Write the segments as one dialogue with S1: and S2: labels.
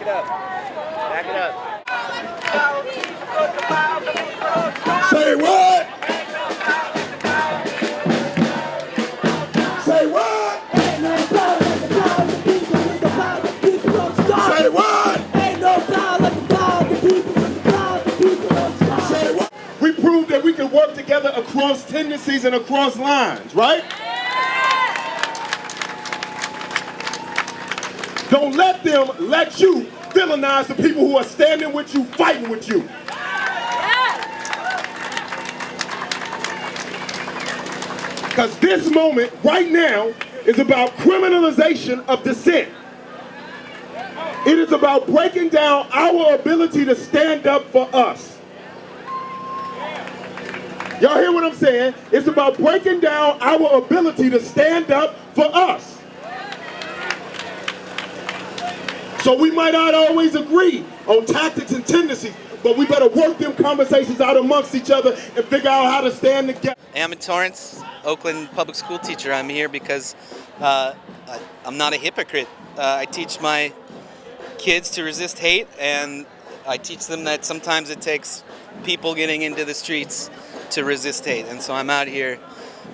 S1: it up. Back it up.
S2: Say what? Say what?
S3: Ain't no power like the power of the people. With the power of the people don't stop.
S2: Say what?
S3: Ain't no power like the power of the people. With the power of the people don't stop.
S2: Say what? We proved that we can work together across tendencies and across lines, right? Don't let them let you villainize the people who are standing with you, fighting with you. Because this moment, right now, is about criminalization of dissent. It is about breaking down our ability to stand up for us. Y'all hear what I'm saying? It's about breaking down our ability to stand up for us. So we might not always agree on tactics and tendencies, but we better work them conversations out amongst each other and figure out how to stand together.
S4: I'm Torrance, Oakland public school teacher. I'm here because I'm not a hypocrite. I teach my kids to resist hate, and I teach them that sometimes it takes people getting into the streets to resist hate. And so I'm out here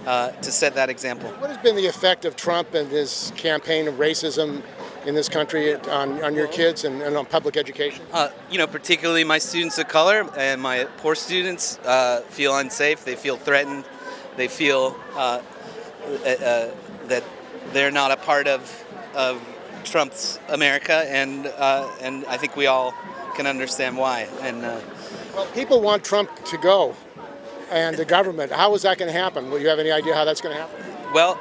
S4: to set that example.
S5: What has been the effect of Trump and his campaign of racism in this country on your kids and on public education?
S4: Particularly my students of color and my poor students feel unsafe. They feel threatened. They feel that they're not a part of Trump's America, and I think we all can understand why. And
S5: well, people want Trump to go, and the government. How is that going to happen? Will you have any idea how that's going to happen?
S4: Well,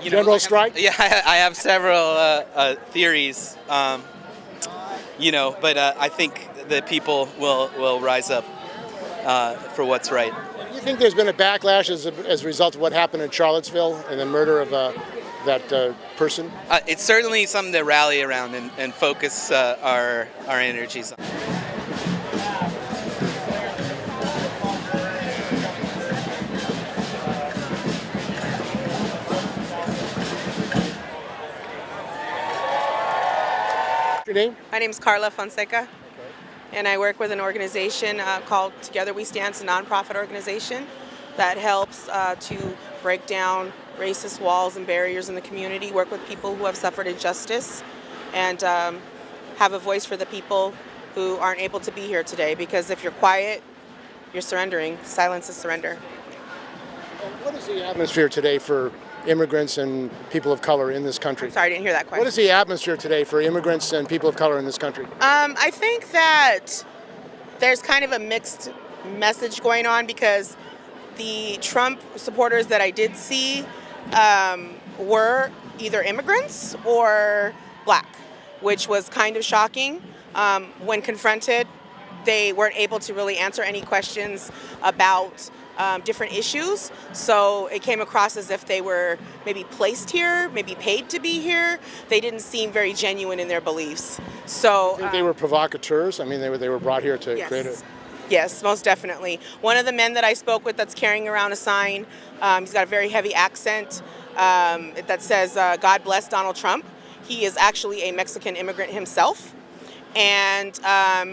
S5: general strike?
S4: Yeah, I have several theories. But I think that people will rise up for what's right.
S5: Do you think there's been a backlash as a result of what happened in Charlottesville and the murder of that person?
S4: It's certainly something to rally around and focus our energies on.
S5: Your name?
S6: My name's Carla Fonseca, and I work with an organization called Together We Stand. It's a nonprofit organization that helps to break down racist walls and barriers in the community, work with people who have suffered injustice, and have a voice for the people who aren't able to be here today. Because if you're quiet, you're surrendering. Silence is surrender.
S5: And what is the atmosphere today for immigrants and people of color in this country?
S6: Sorry, I didn't hear that question.
S5: What is the atmosphere today for immigrants and people of color in this country?
S6: I think that there's kind of a mixed message going on, because the Trump supporters that I did see were either immigrants or black, which was kind of shocking. When confronted, they weren't able to really answer any questions about different issues. So it came across as if they were maybe placed here, maybe paid to be here. They didn't seem very genuine in their beliefs. So
S5: I think they were provocateurs. I mean, they were brought here to create a...
S6: Yes, most definitely. One of the men that I spoke with that's carrying around a sign, he's got a very heavy accent that says, God bless Donald Trump. He is actually a Mexican immigrant himself. And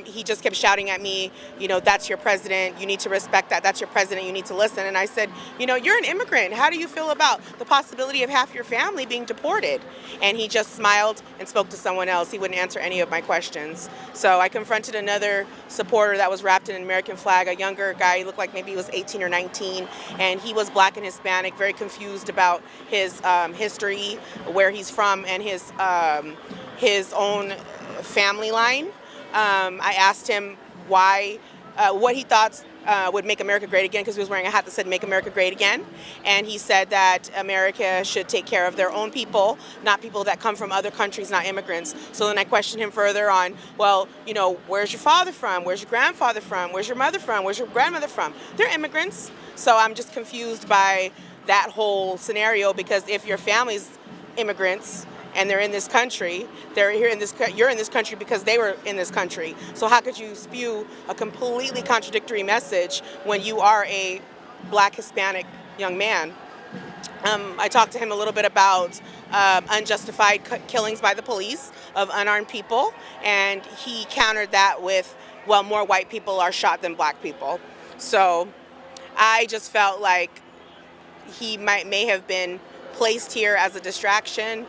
S6: he just kept shouting at me, that's your president, you need to respect that, that's your president, you need to listen. And I said, you're an immigrant, how do you feel about the possibility of half your family being deported? And he just smiled and spoke to someone else. He wouldn't answer any of my questions. So I confronted another supporter that was wrapped in an American flag, a younger guy. He looked like maybe he was 18 or 19, and he was black and Hispanic, very confused about his history, where he's from, and his own family line. I asked him why, what he thought would make America great again, because he was wearing a hat that said "Make America Great Again," and he said that America should take care of their own people, not people that come from other countries, not immigrants. So then I questioned him further on, well, where's your father from? Where's your grandfather from? Where's your mother from? Where's your grandmother from? They're immigrants. So I'm just confused by that whole scenario, because if your family's immigrants and they're in this country, you're in this country because they were in this country. So how could you spew a completely contradictory message when you are a black Hispanic young man? I talked to him a little bit about unjustified killings by the police of unarmed people, and he countered that with, well, more white people are shot than black people. So I just felt like he may have been placed here as a distraction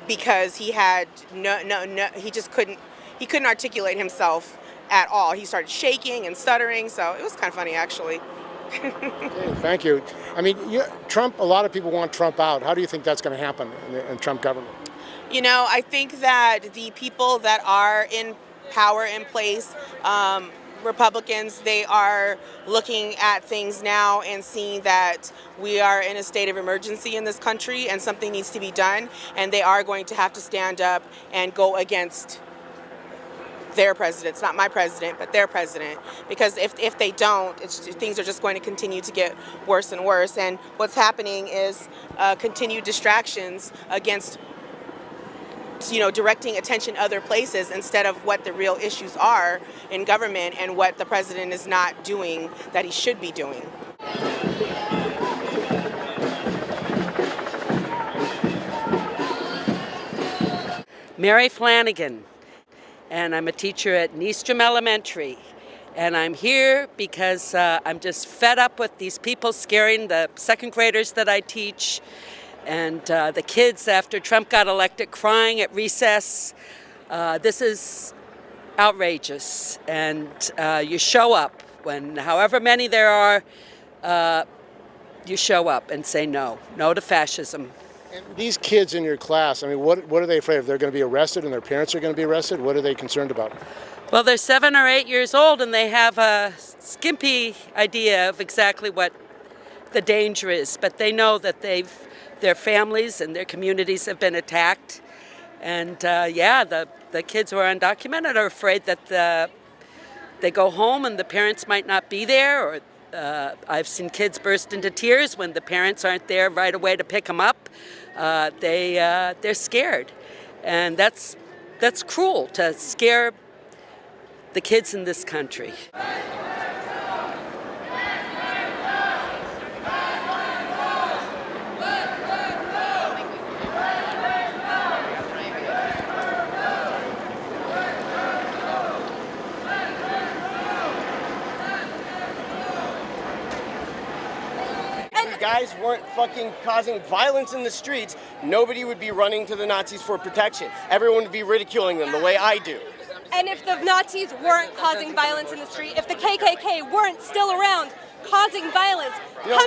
S6: because he had he just couldn't articulate himself at all. He started shaking and stuttering, so it was kind of funny actually.
S5: Okay, thank you. I mean, Trump, a lot of people want Trump out. How do you think that's going to happen in the Trump government?
S6: You know, I think that the people that are in power, in place, Republicans, they are looking at things now and seeing that we are in a state of emergency in this country and something needs to be done, and they are going to have to stand up and go against their president. It's not my president, but their president. Because if they don't, things are just going to continue to get worse and worse. And what's happening is continued distractions against, directing attention other places instead of what the real issues are in government and what the president is not doing that he should be doing.
S7: Mary Flanagan, and I'm a teacher at Neestrom Elementary. And I'm here because I'm just fed up with these people scaring the second graders that I teach, and the kids after Trump got elected crying at recess. This is outrageous, and you show up when, however many there are, you show up and say no to fascism.
S5: And these kids in your class, I mean, what are they afraid of? They're going to be arrested and their parents are going to be arrested? What are they concerned about?
S7: Well, they're 7 or 8 years old and they have a skimpy idea of exactly what the danger is, but they know that their families and their communities have been attacked. And the kids who are undocumented are afraid that they go home and the parents might not be there, or I've seen kids burst into tears when the parents aren't there right away to pick them up. They're scared, and that's cruel to scare the kids in this country.
S1: Guys weren't fucking causing violence in the streets, nobody would be running to the Nazis for protection. Everyone would be ridiculing them the way I do.
S8: And if the Nazis weren't causing violence in the street, if the KKK weren't still around causing violence, coming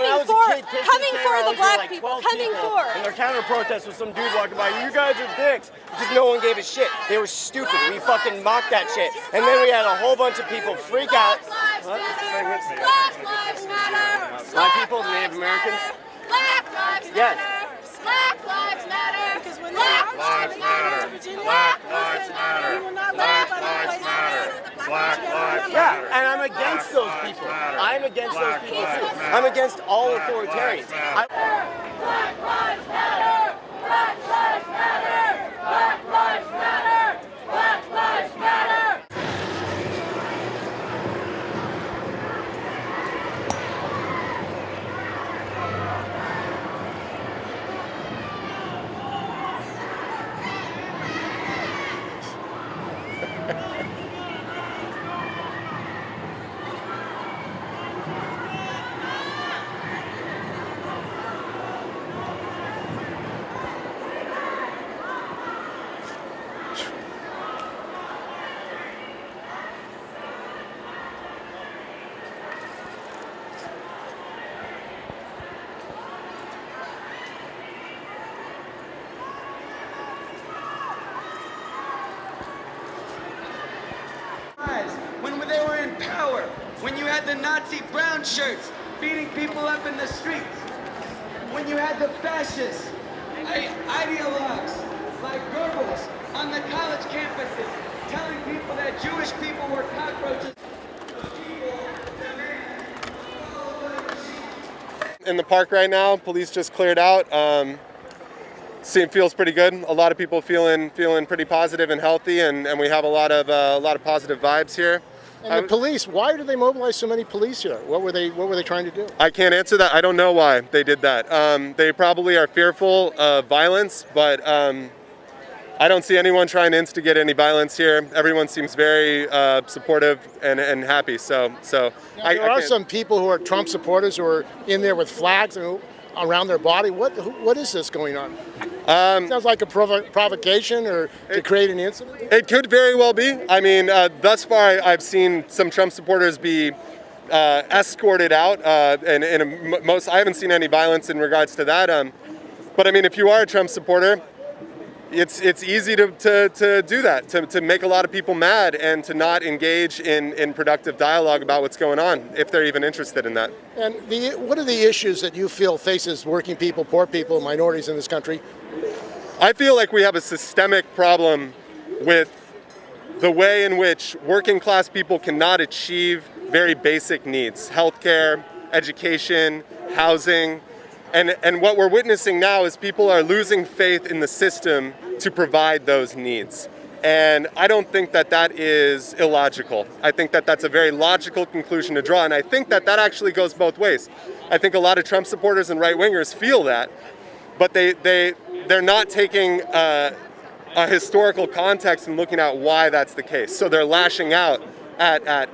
S8: for the black people,
S1: And their counter protest was some dude walking by, you guys are dicks, because no one gave a shit. They were stupid. We fucking mocked that shit. And then we had a whole bunch of people freak out.
S8: Black lives matter.
S1: My people, the Native Americans.
S8: Black lives
S1: Yes.
S8: matter. Black lives matter.
S9: Black lives matter. Black lives matter. Black lives matter. Black lives matter.
S1: Yeah, and I'm against those people. I'm against those people too. I'm against all authoritarians.
S8: Black lives matter. Black lives matter. Black lives matter. Black lives matter.
S10: When they were in power, when you had the Nazi brown shirts beating people up in the streets, when you had the fascist ideologues like Goebbels on the college campuses telling people that Jewish people were cockroaches.
S11: In the park right now, police just cleared out. Feels pretty good. A lot of people feeling pretty positive and healthy, and we have a lot of positive vibes here.
S5: And the police, why did they mobilize so many police here? What were they trying to do?
S11: I can't answer that. I don't know why they did that. They probably are fearful of violence, but I don't see anyone trying to instigate any violence here. Everyone seems very supportive and happy. So
S5: There are some people who are Trump supporters who are in there with flags around their body. What is this going on? Sounds like a provocation or to create an incident.
S11: It could very well be. I mean, thus far I've seen some Trump supporters be escorted out, and I haven't seen any violence in regards to that. But I mean, if you are a Trump supporter, it's easy to do that, to make a lot of people mad and to not engage in productive dialogue about what's going on, if they're even interested in that.
S5: And what are the issues that you feel faces working people, poor people, minorities in this country?
S11: I feel like we have a systemic problem with the way in which working class people cannot achieve very basic needs: healthcare, education, housing. And what we're witnessing now is people are losing faith in the system to provide those needs. And I don't think that that is illogical. I think that that's a very logical conclusion to draw. And I think that that actually goes both ways. I think a lot of Trump supporters and right-wingers feel that, but they're not taking a historical context and looking at why that's the case. So they're lashing out at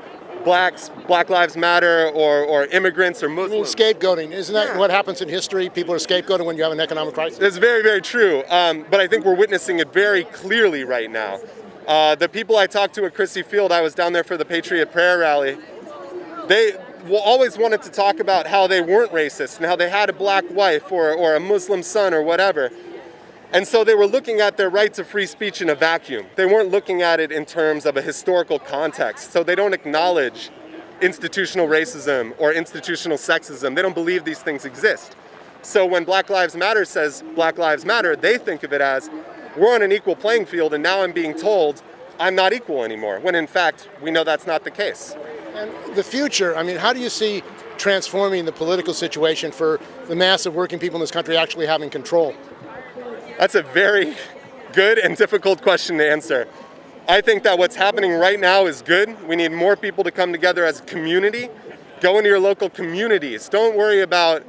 S11: blacks, Black Lives Matter, or immigrants or Muslims.
S5: I mean, scapegoating, isn't that what happens in history? People are scapegoating when you have an economic crisis.
S11: It's very, very true. But I think we're witnessing it very clearly right now. The people I talked to at Christie Field, I was down there for the Patriot Prayer Rally, they always wanted to talk about how they weren't racist and how they had a black wife or a Muslim son or whatever. And so they were looking at their right to free speech in a vacuum. They weren't looking at it in terms of a historical context. So they don't acknowledge institutional racism or institutional sexism. They don't believe these things exist. So when Black Lives Matter says Black Lives Matter, they think of it as, we're on an equal playing field and now I'm being told I'm not equal anymore, when in fact we know that's not the case.
S5: And the future, I mean, how do you see transforming the political situation for the mass of working people in this country actually having control?
S11: That's a very good and difficult question to answer. I think that what's happening right now is good. We need more people to come together as a community. Go into your local communities. Don't worry about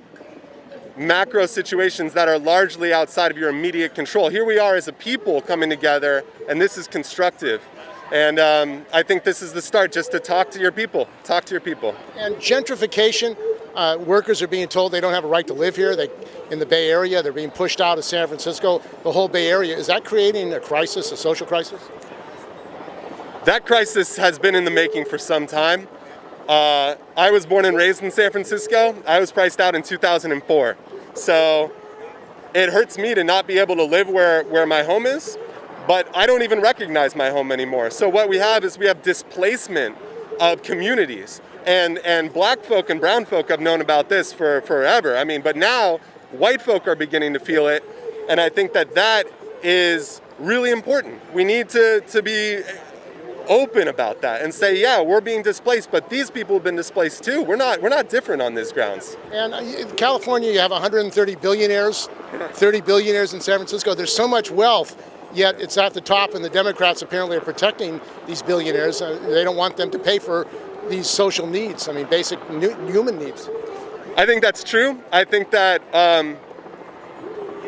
S11: macro situations that are largely outside of your immediate control. Here we are as a people coming together, and this is constructive. And I think this is the start, just to talk to your people. Talk to your people.
S5: And gentrification, workers are being told they don't have a right to live here. In the Bay Area, they're being pushed out of San Francisco, the whole Bay Area. Is that creating a crisis, a social crisis?
S11: That crisis has been in the making for some time. I was born and raised in San Francisco. I was priced out in 2004. So it hurts me to not be able to live where my home is, but I don't even recognize my home anymore. So what we have is we have displacement of communities. And black folk and brown folk have known about this for forever. I mean, but now white folk are beginning to feel it. And I think that that is really important. We need to be open about that and say, yeah, we're being displaced, but these people have been displaced too. We're not different on these grounds.
S5: And in California, you have 130 billionaires, 30 billionaires in San Francisco. There's so much wealth, yet it's at the top, and the Democrats apparently are protecting these billionaires. They don't want them to pay for these social needs, I mean, basic human needs.
S11: I think that's true. I think that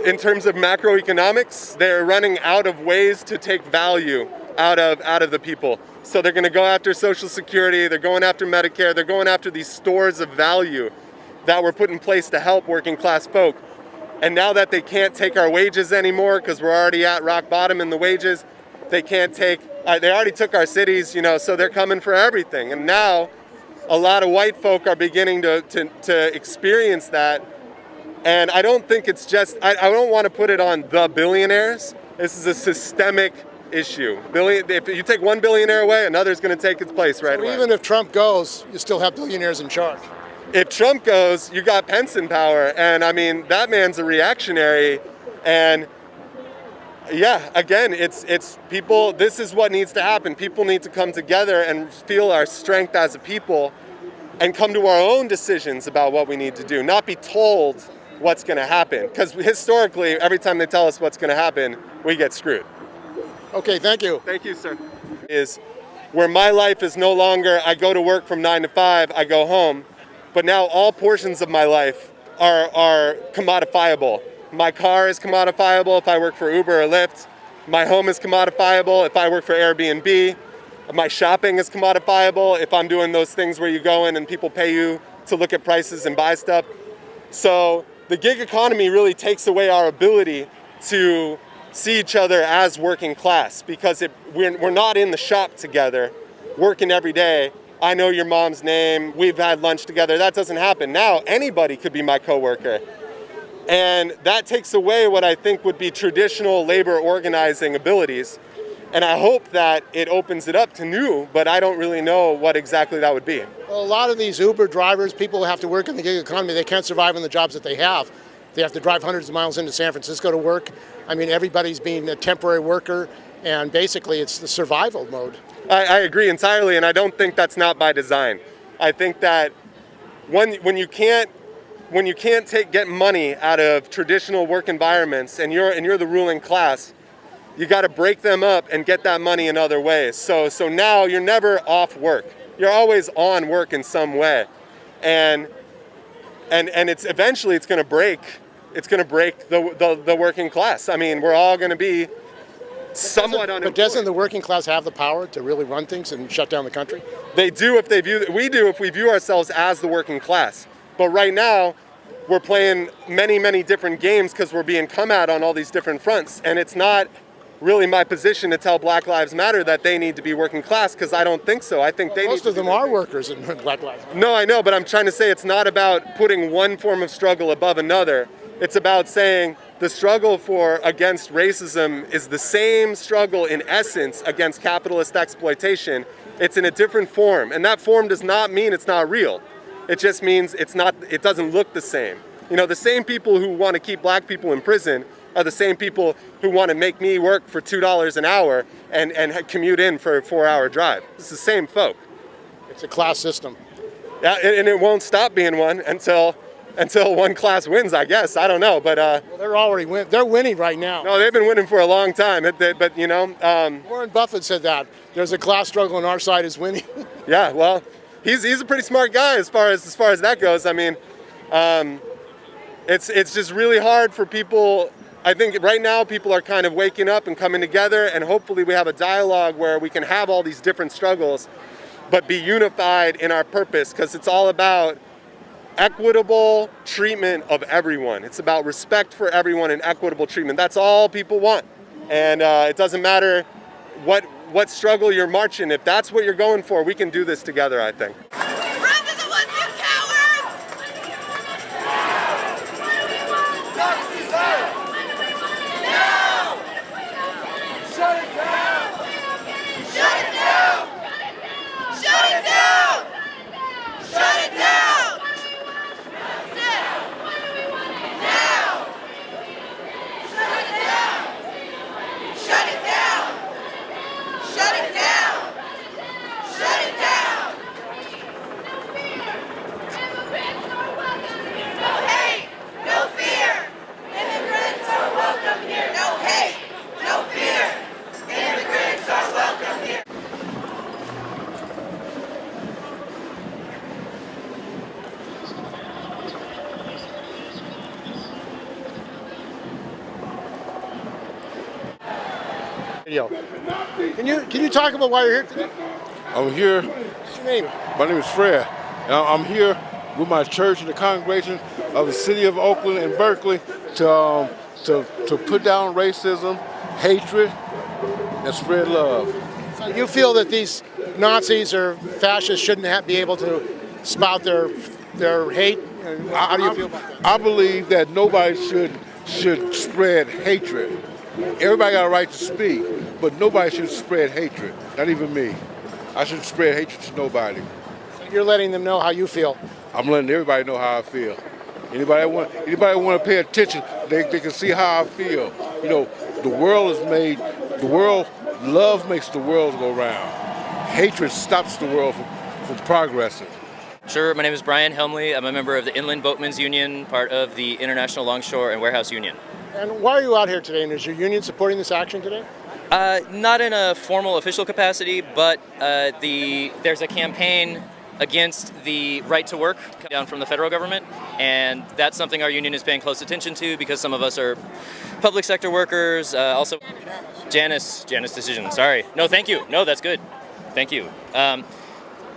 S11: in terms of macroeconomics, they're running out of ways to take value out of the people. So they're going to go after Social Security, they're going after Medicare, they're going after these stores of value that were put in place to help working class folk. And now that they can't take our wages anymore because we're already at rock bottom in the wages, they can't take, they already took our cities, so they're coming for everything. And now a lot of white folk are beginning to experience that. And I don't think it's just, I don't want to put it on the billionaires. This is a systemic issue. If you take one billionaire away, another's going to take its place right away.
S5: Even if Trump goes, you still have billionaires in charge.
S11: If Trump goes, you got Pence in power. And I mean, that man's a reactionary. And yeah, again, it's people, this is what needs to happen. People need to come together and feel our strength as a people and come to our own decisions about what we need to do, not be told what's going to happen. Because historically, every time they tell us what's going to happen, we get screwed.
S5: Okay, thank you.
S11: Thank you, sir. where my life is no longer I go to work from 9 to 5, I go home, but now all portions of my life are commodifiable. My car is commodifiable if I work for Uber or Lyft. My home is commodifiable if I work for Airbnb. My shopping is commodifiable if I'm doing those things where you go in and people pay you to look at prices and buy stuff. So the gig economy really takes away our ability to see each other as working class, because we're not in the shop together working every day. I know your mom's name, we've had lunch together. That doesn't happen. Now anybody could be my coworker. And that takes away what I think would be traditional labor organizing abilities. And I hope that it opens it up to new, but I don't really know what exactly that would be.
S5: Well, a lot of these Uber drivers, people who have to work in the gig economy, they can't survive on the jobs that they have. They have to drive hundreds of miles into San Francisco to work. I mean, everybody's being a temporary worker, and basically it's the survival mode.
S11: I agree entirely, and I don't think that's not by design. I think that when you can't get money out of traditional work environments, and you're the ruling class, you got to break them up and get that money in other ways. So now you're never off work. You're always on work in some way, and it's eventually it's going to break. It's going to break the working class. I mean, we're all going to be somewhat unemployed.
S5: But doesn't the working class have the power to really run things and shut down the country?
S11: They do we do if we view ourselves as the working class. But right now, we're playing many, many different games because we're being come at on all these different fronts. And it's not really my position to tell Black Lives Matter that they need to be working class, because I don't think so. I think
S5: most of them are workers in Black Lives Matter.
S11: No, I know, but I'm trying to say it's not about putting one form of struggle above another. It's about saying the struggle against racism is the same struggle in essence against capitalist exploitation. It's in a different form, and that form does not mean it's not real. It just means it doesn't look the same. You know, the same people who want to keep black people in prison are the same people who want to make me work for $2 an hour and commute in for a 4-hour drive. It's the same folk.
S5: It's a class system.
S11: Yeah, and it won't stop being one until one class wins, I guess. I don't know, but
S5: well, they're already they're winning right now.
S11: No, they've been winning for a long time. But you know,
S5: Warren Buffett said that there's a class struggle and our side is winning.
S11: Yeah, well, he's a pretty smart guy as far as that goes. I mean, it's just really hard for people. I think right now people are kind of waking up and coming together, and hopefully we have a dialogue where we can have all these different struggles, but be unified in our purpose, because it's all about equitable treatment of everyone. It's about respect for everyone and equitable treatment. That's all people want. And it doesn't matter what struggle you're marching. If that's what you're going for, we can do this together, I think.
S12: Run to the ones, you cowards! Nazis out! Now! Shut it down! Shut it down! Shut it down! Shut it down!
S5: Can you talk about why you're here today?
S13: I'm here.
S5: What's your name?
S13: My name is Fred. And I'm here with my church and the congregation of the city of Oakland and Berkeley to put down racism, hatred, and spread love.
S5: So you feel that these Nazis or fascists shouldn't be able to spout their hate? How do you feel about that?
S13: I believe that nobody should spread hatred. Everybody got a right to speak, but nobody should spread hatred. Not even me. I shouldn't spread hatred to nobody.
S5: So you're letting them know how you feel?
S13: I'm letting everybody know how I feel. Anybody want to pay attention, they can see how I feel. You know, love makes the world go round. Hatred stops the world from progressing.
S14: Sure, my name is Brian Helmley. I'm a member of the Inland Boatmen's Union, part of the International Longshore and Warehouse Union.
S5: And why are you out here today? And is your union supporting this action today?
S14: Not in a formal official capacity, but there's a campaign against the right to work down from the federal government, and that's something our union is paying close attention to because some of us are public sector workers. Also, Janice decision. Sorry. No, thank you. No, that's good. Thank you.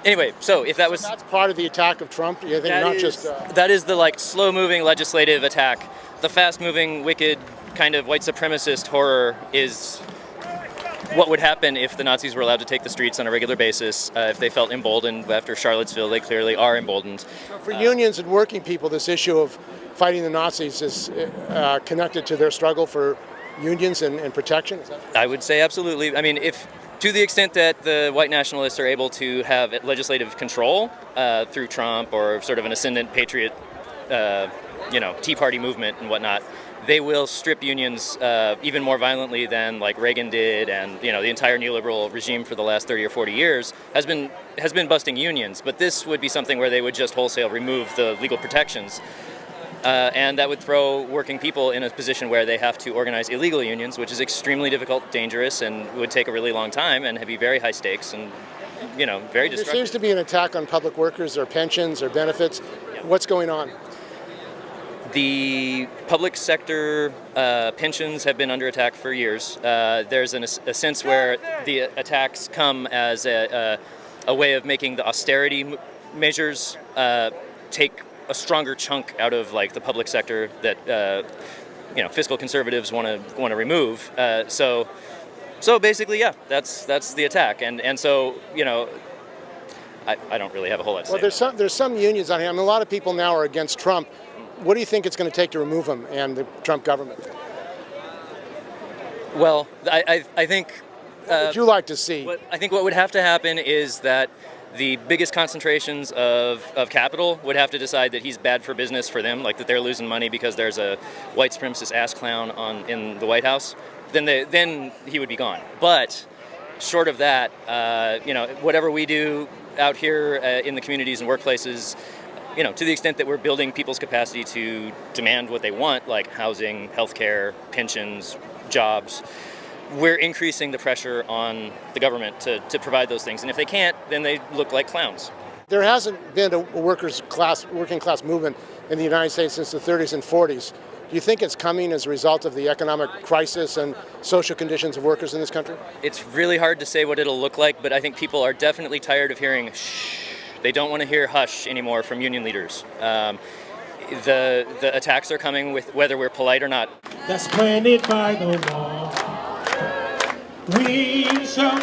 S14: Anyway, so if that was...
S5: That's part of the attack of Trump? You think not just...
S14: That is the like slow-moving legislative attack. The fast-moving, wicked, kind of white supremacist horror is what would happen if the Nazis were allowed to take the streets on a regular basis, if they felt emboldened after Charlottesville. They clearly are emboldened.
S5: So for unions and working people, this issue of fighting the Nazis is connected to their struggle for unions and protection? Is that...
S14: I would say absolutely. I mean, to the extent that the white nationalists are able to have legislative control through Trump or sort of an ascendant patriot, Tea Party movement and whatnot, they will strip unions even more violently than like Reagan did, and the entire neoliberal regime for the last 30 or 40 years has been busting unions. But this would be something where they would just wholesale remove the legal protections, and that would throw working people in a position where they have to organize illegal unions, which is extremely difficult, dangerous, and would take a really long time and be very high stakes and very destructive.
S5: There seems to be an attack on public workers or pensions or benefits. What's going on?
S14: The public sector pensions have been under attack for years. There's a sense where the attacks come as a way of making the austerity measures take a stronger chunk out of like the public sector that fiscal conservatives want to remove. So basically, yeah, that's the attack, and so I don't really have a whole lot to say.
S5: Well, there's some unions on here. I mean, a lot of people now are against Trump. What do you think it's going to take to remove him and the Trump government?
S14: Well, I think...
S5: what would you like to see?
S14: I think what would have to happen is that the biggest concentrations of capital would have to decide that he's bad for business for them, like that they're losing money because there's a white supremacist ass clown in the White House. Then he would be gone. But short of that, whatever we do out here in the communities and workplaces, to the extent that we're building people's capacity to demand what they want, like housing, healthcare, pensions, jobs, we're increasing the pressure on the government to provide those things. And if they can't, then they look like clowns.
S5: There hasn't been a working class movement in the United States since the 30s and 40s. Do you think it's coming as a result of the economic crisis and social conditions of workers in this country?
S14: It's really hard to say what it'll look like, but I think people are definitely tired of hearing shh. They don't want to hear hush anymore from union leaders. The attacks are coming with whether we're polite or not.
S3: That's planted by the wall. We shall.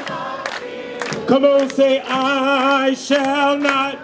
S3: Come on, say I shall not.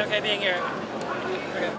S7: Okay being here. Okay.